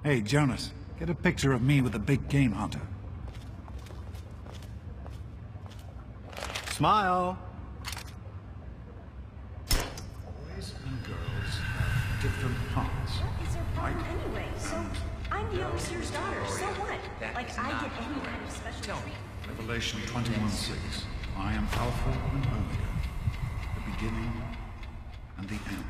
Hey, Jonas, get a picture of me with the big game hunter. Smile! Boys and girls have different parts. What is their problem anyway? So, I'm the overseer's daughter, so what? Like, I get any kind of special treatment. Revelation 21:6. I am Alpha and Omega, the beginning and the end.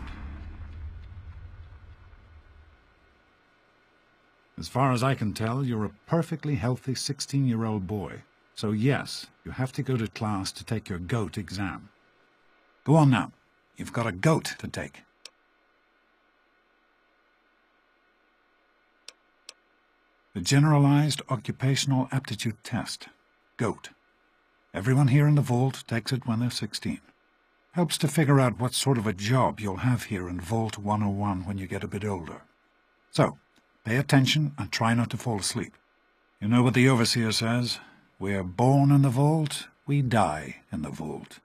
As far as I can tell, you're a perfectly healthy 16-year-old boy. So yes, you have to go to class to take your GOAT exam. Go on now. You've got a GOAT to take. The Generalized Occupational Aptitude Test. GOAT. Everyone here in the Vault takes it when they're 16. Helps to figure out what sort of a job you'll have here in Vault 101 when you get a bit older. So, pay attention and try not to fall asleep. You know what the Overseer says? We're born in the Vault, we die in the Vault.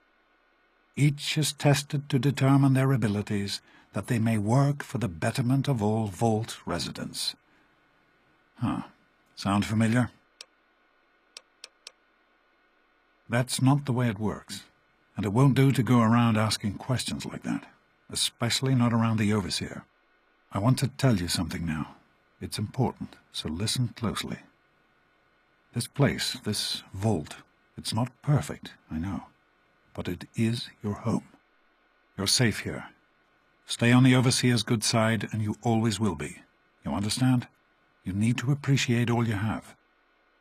Each is tested to determine their abilities, that they may work for the betterment of all Vault residents. Huh. Sound familiar? That's not the way it works, and it won't do to go around asking questions like that, especially not around the Overseer. I want to tell you something now. It's important, so listen closely. This place, this Vault, it's not perfect, I know, but it is your home. You're safe here. Stay on the Overseer's good side, and you always will be. You understand? You need to appreciate all you have,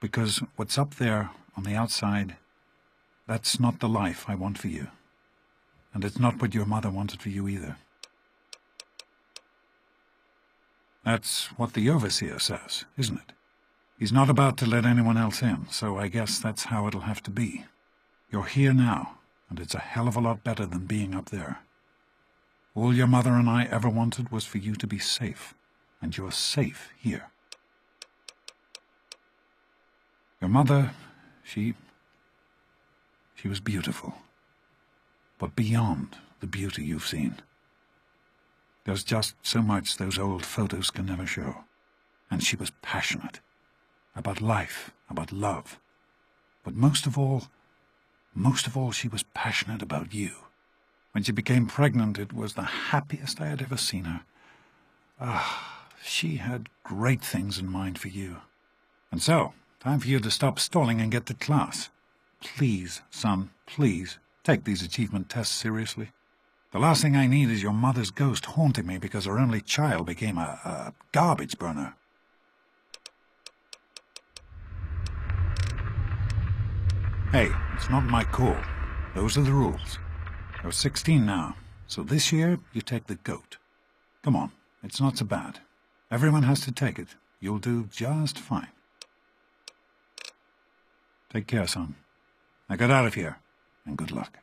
because what's up there on the outside, that's not the life I want for you. And it's not what your mother wanted for you either. That's what the Overseer says, isn't it? He's not about to let anyone else in, so I guess that's how it'll have to be. You're here now, and it's a hell of a lot better than being up there. All your mother and I ever wanted was for you to be safe, and you're safe here. Your mother, she was beautiful, but beyond the beauty you've seen. There's just so much those old photos can never show. And she was passionate. About life, about love. But most of all, she was passionate about you. When she became pregnant, it was the happiest I had ever seen her. She had great things in mind for you. And so, time for you to stop stalling and get to class. Please, son, please, take these achievement tests seriously. The last thing I need is your mother's ghost haunting me because her only child became a garbage burner. Hey, it's not my call. Those are the rules. You're 16 now, so this year you take the GOAT. Come on, it's not so bad. Everyone has to take it. You'll do just fine. Take care, son. Now get out of here, and good luck.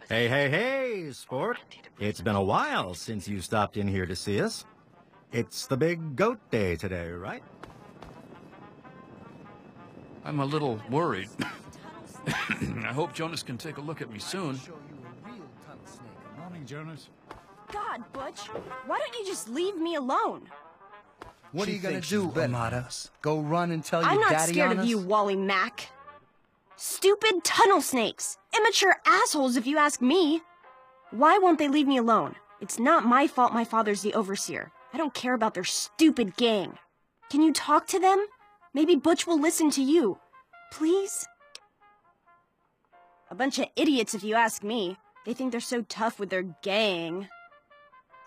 Hey, hey, hey, sport. It's been a while since you stopped in here to see us. It's the big goat day today, right? I'm a little worried. I hope Jonas can take a look at me soon. Morning, Jonas. God, Butch, why don't you just leave me alone? What are you gonna do, Amada? Go run and tell your I'm not daddy scared on of us? you, Wally Mack. Stupid tunnel snakes. Immature assholes, if you ask me. Why won't they leave me alone? It's not my fault my father's the overseer. I don't care about their stupid gang. Can you talk to them? Maybe Butch will listen to you. Please? A bunch of idiots, if you ask me. They think they're so tough with their gang.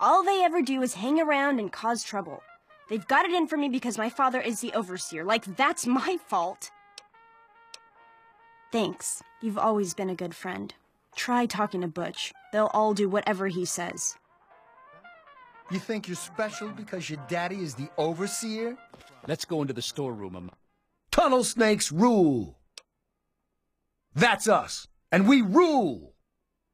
All they ever do is hang around and cause trouble. They've got it in for me because my father is the overseer. Like, that's my fault. Thanks. You've always been a good friend. Try talking to Butch. They'll all do whatever he says. You think you're special because your daddy is the overseer? Let's go into the storeroom. Tunnel snakes rule. That's us, and we rule.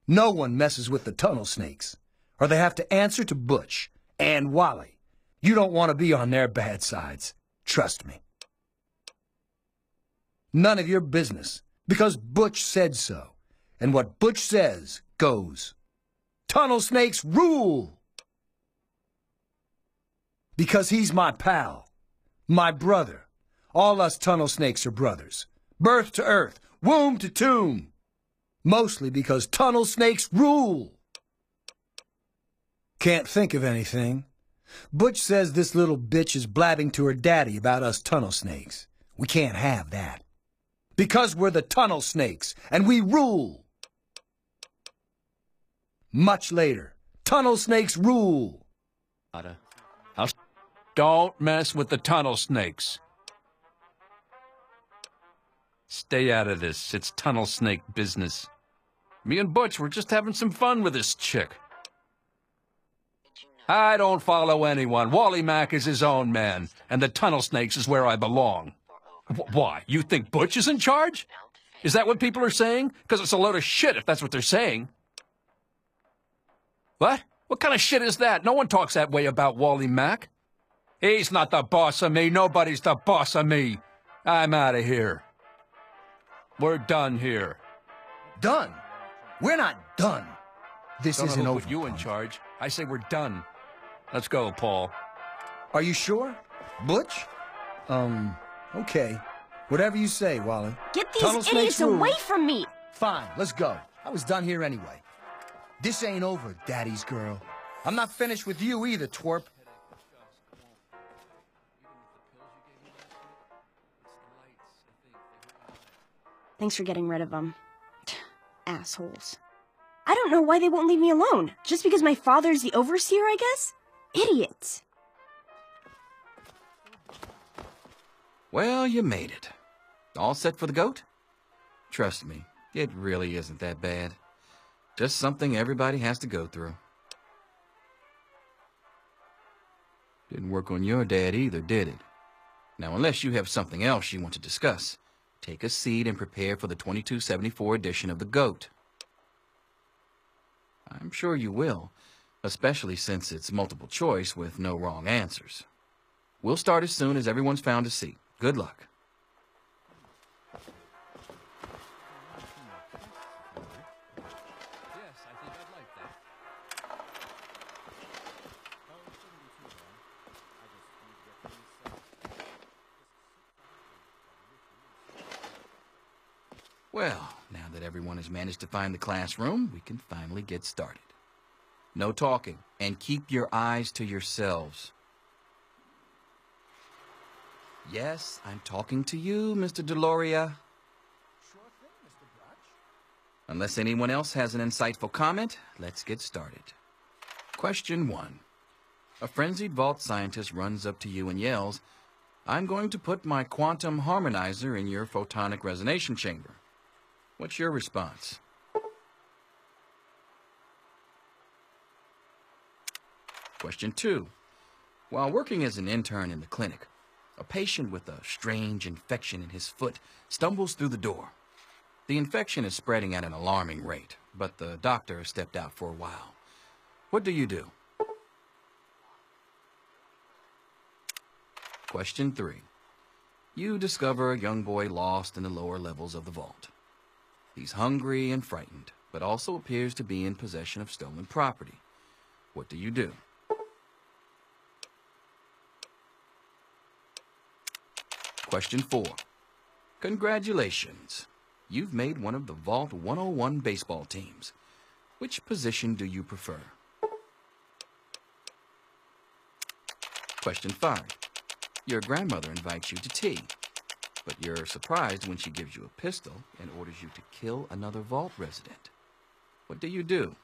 No one messes with the tunnel snakes, or they have to answer to Butch and Wally. You don't want to be on their bad sides. Trust me. None of your business, because Butch said so. And what Butch says goes. Tunnel snakes rule! Because he's my pal, my brother. All us tunnel snakes are brothers. Birth to earth, womb to tomb. Mostly because tunnel snakes rule. Can't think of anything. Butch says this little bitch is blabbing to her daddy about us tunnel snakes. We can't have that. Because we're the tunnel snakes, and we rule. Much later, tunnel snakes rule. Don't mess with the tunnel snakes. Stay out of this. It's tunnel snake business. Me and Butch were just having some fun with this chick. I don't follow anyone. Wally Mack is his own man, and the tunnel snakes is where I belong. Why? You think Butch is in charge? Is that what people are saying? Because it's a load of shit if that's what they're saying. What? What kind of shit is that? No one talks that way about Wally Mack. He's not the boss of me. Nobody's the boss of me. I'm out of here. We're done here. Done? We're not done. This Don't isn't know who over. put you in charge. I say we're done. Let's go, Paul. Are you sure? Butch? Okay. Whatever you say, Wally. Get these Tunnel snakes idiots rule. away from me! Fine, let's go. I was done here anyway. This ain't over, Daddy's girl. I'm not finished with you either, twerp. Thanks for getting rid of them. Assholes. I don't know why they won't leave me alone. Just because my father's the overseer, I guess? Idiots. Well, you made it. All set for the goat? Trust me, it really isn't that bad. Just something everybody has to go through. Didn't work on your dad either, did it? Now, unless you have something else you want to discuss, take a seat and prepare for the 2274 edition of the GOAT. I'm sure you will, especially since it's multiple choice with no wrong answers. We'll start as soon as everyone's found a seat. Good luck. Yes, I think I'd like that. Well, now that everyone has managed to find the classroom, we can finally get started. No talking, and keep your eyes to yourselves. Yes, I'm talking to you, Mr. Deloria. Sure thing, Mr. Butch. Unless anyone else has an insightful comment, let's get started. Question 1. A frenzied vault scientist runs up to you and yells, "I'm going to put my quantum harmonizer in your photonic resonation chamber." What's your response? Question 2. While working as an intern in the clinic, a patient with a strange infection in his foot stumbles through the door. The infection is spreading at an alarming rate. but the doctor has stepped out for a while. What do you do? Question 3. You discover a young boy lost in the lower levels of the vault. He's hungry and frightened, but also appears to be in possession of stolen property. What do you do? Question 4. Congratulations. You've made one of the Vault 101 baseball teams. Which position do you prefer? Question 5. Your grandmother invites you to tea, but you're surprised when she gives you a pistol and orders you to kill another Vault resident. What do you do?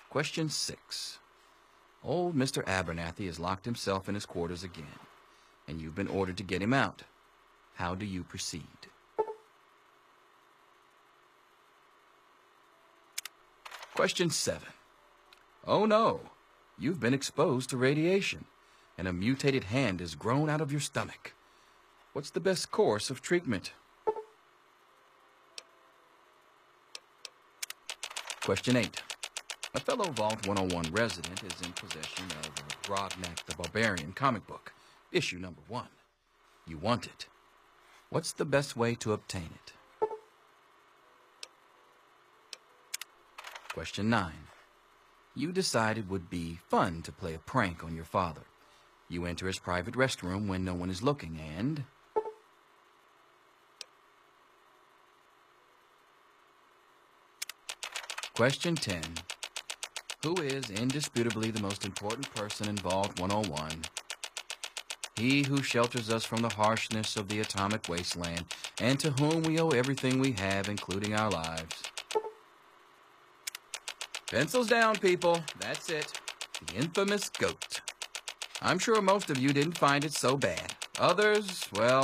Question 6. Old Mr. Abernathy has locked himself in his quarters again, and you've been ordered to get him out. How do you proceed? Question 7. Oh no, you've been exposed to radiation, and a mutated hand has grown out of your stomach. What's the best course of treatment? Question 8. A fellow Vault 101 resident is in possession of a Grodnak the Barbarian comic book, issue number 1. You want it. What's the best way to obtain it? Question 9. You decide it would be fun to play a prank on your father. You enter his private restroom when no one is looking and... Question 10. Who is indisputably the most important person in Vault 101? He who shelters us from the harshness of the atomic wasteland, and to whom we owe everything we have, including our lives. Pencils down, people. That's it. The infamous goat. I'm sure most of you didn't find it so bad. Others, well...